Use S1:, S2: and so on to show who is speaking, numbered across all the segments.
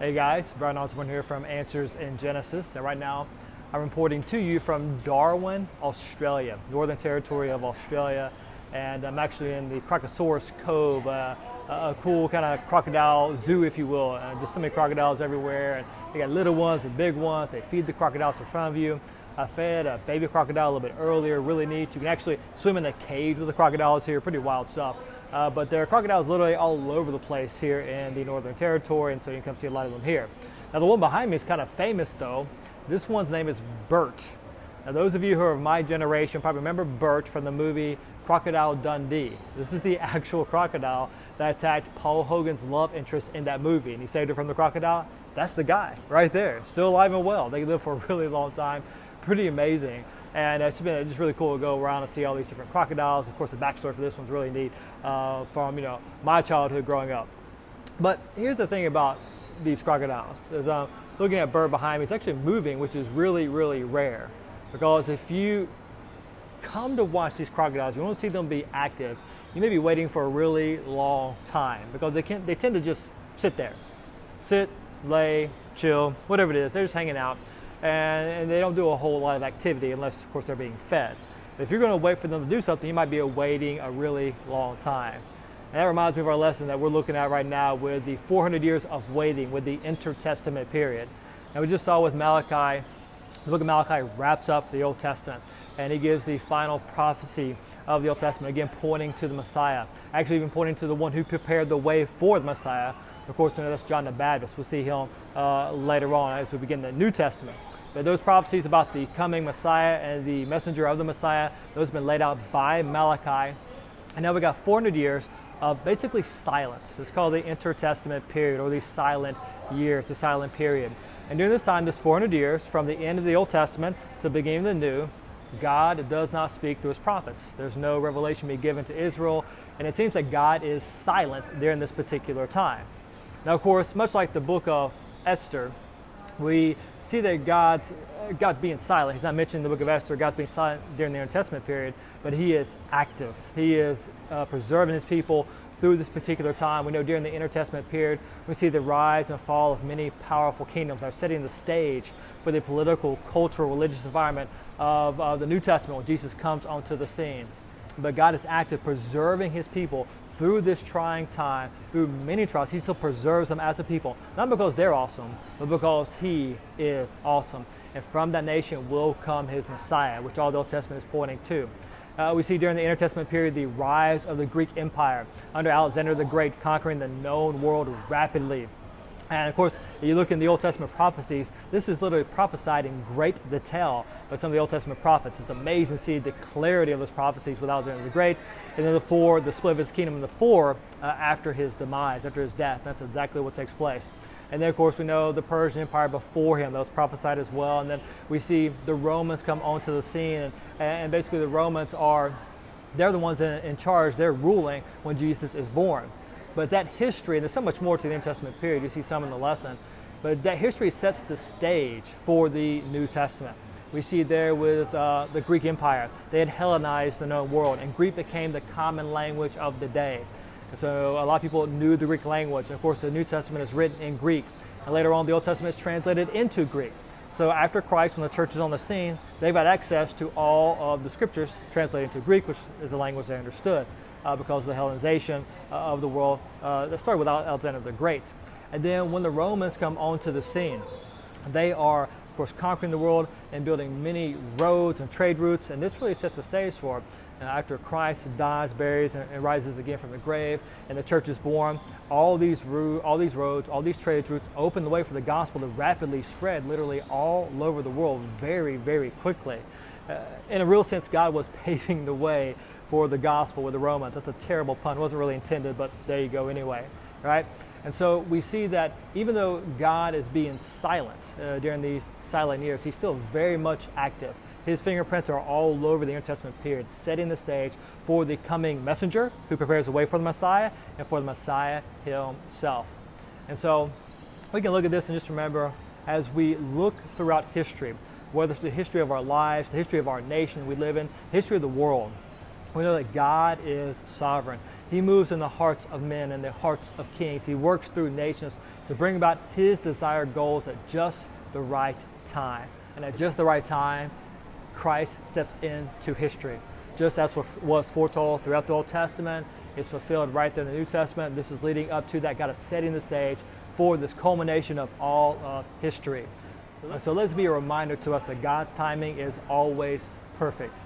S1: Hey guys, Brian Osborne here from Answers in Genesis, and right now I'm reporting to you from Darwin, Australia, Northern Territory of Australia, and I'm actually in the Crocodiles Cove, a cool kind of crocodile zoo, if you will. Just so many crocodiles everywhere, and you got little ones and big ones. They feed the crocodiles in front of you. I fed a baby crocodile a little bit earlier, really neat. You can actually swim in a cage with the crocodiles here, pretty wild stuff. But there are crocodiles literally all over the place here in the Northern Territory, and so you can come see a lot of them here. Now the one behind me is kind of famous though. This one's name is Bert. Now those of you who are of my generation probably remember Bert from the movie Crocodile Dundee. This is the actual crocodile that attacked Paul Hogan's love interest in that movie, and he saved her from the crocodile. That's the guy right there, still alive and well. They live for a really long time. Pretty amazing, and it's been just really cool to go around and see all these different crocodiles. Of course, the backstory for this one's really neat from my childhood growing up. But here's the thing about these crocodiles: is looking at Bird behind me, it's actually moving, which is really, really rare. Because if you come to watch these crocodiles, you want to see them be active, you may be waiting for a really long time because they tend to just sit there, lay, chill, whatever it is. They're just hanging out. And they don't do a whole lot of activity unless, of course, they're being fed. But if you're going to wait for them to do something, you might be waiting a really long time. And that reminds me of our lesson that we're looking at right now with the 400 years of waiting, with the intertestament period. And we just saw with Malachi, the book of Malachi wraps up the Old Testament, and he gives the final prophecy of the Old Testament, again pointing to the Messiah, actually even pointing to the one who prepared the way for the Messiah. Of course, that's John the Baptist. We'll see him later on as we begin the New Testament. But those prophecies about the coming Messiah and the messenger of the Messiah, those have been laid out by Malachi. And now we got 400 years of basically silence. It's called the intertestament period, or the silent years, the silent period. And during this time, this 400 years, from the end of the Old Testament to the beginning of the New, God does not speak through his prophets. There's no revelation being given to Israel, and it seems that God is silent during this particular time. Now, of course, much like the book of Esther, we see that God's being silent. He's not mentioned in the book of Esther. God's being silent during the Intertestament period, but he is active. He is preserving his people through this particular time. We know during the Intertestament period, we see the rise and fall of many powerful kingdoms that are setting the stage for the political, cultural, religious environment of the New Testament when Jesus comes onto the scene. But God is active, preserving his people through this trying time, through many trials. He still preserves them as a people, not because they're awesome, but because he is awesome. And from that nation will come his Messiah, which all the Old Testament is pointing to. We see during the Intertestament period the rise of the Greek Empire under Alexander the Great, conquering the known world rapidly. And of course, if you look in the Old Testament prophecies, this is literally prophesied in great detail by some of the Old Testament prophets. It's amazing to see the clarity of those prophecies with Alexander the Great, and then the split of his kingdom, and the four after his demise, after his death. That's exactly what takes place. And then, of course, we know the Persian Empire before him, that was prophesied as well. And then we see the Romans come onto the scene, and basically the Romans they're the ones in charge. They're ruling when Jesus is born. But that history, and there's so much more to the New Testament period, you see some in the lesson, but that history sets the stage for the New Testament. We see there with the Greek Empire, they had Hellenized the known world, and Greek became the common language of the day. And so a lot of people knew the Greek language, and of course the New Testament is written in Greek, and later on the Old Testament is translated into Greek. So after Christ, when the church is on the scene, they've had access to all of the scriptures translated into Greek, which is the language they understood. Because of the Hellenization of the world that started with Alexander the Great. And then when the Romans come onto the scene, they are, of course, conquering the world and building many roads and trade routes, and this really sets the stage for it. After Christ dies, buries, and rises again from the grave, and the church is born, all these roads, all these trade routes open the way for the gospel to rapidly spread literally all over the world very, very quickly. In a real sense, God was paving the way for the gospel with the Romans. That's a terrible pun. It wasn't really intended, but there you go anyway, right? And so we see that even though God is being silent during these silent years, he's still very much active. His fingerprints are all over the Intertestament period, setting the stage for the coming messenger who prepares the way for the Messiah and for the Messiah himself. And so we can look at this and just remember, as we look throughout history, whether it's the history of our lives, the history of our nation we live in, the history of the world, we know that God is sovereign. He moves in the hearts of men and the hearts of kings. He works through nations to bring about his desired goals at just the right time. And at just the right time, Christ steps into history. Just as was foretold throughout the Old Testament, is fulfilled right there in the New Testament. This is leading up to that. God is setting the stage for this culmination of all of history. So let's be a reminder to us that God's timing is always perfect.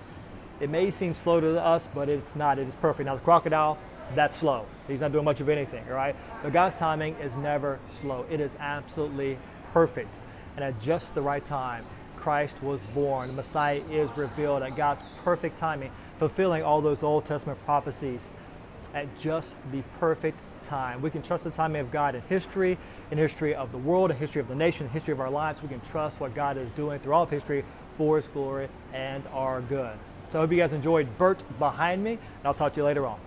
S1: It may seem slow to us, but it's not. It is perfect. Now the crocodile, that's slow. He's not doing much of anything, all right? But God's timing is never slow. It is absolutely perfect. And at just the right time, Christ was born. The Messiah is revealed at God's perfect timing, fulfilling all those Old Testament prophecies at just the perfect time. We can trust the timing of God in history of the world, in history of the nation, in history of our lives. We can trust what God is doing through all of history for his glory and our good. So I hope you guys enjoyed Bert Behind Me, and I'll talk to you later on.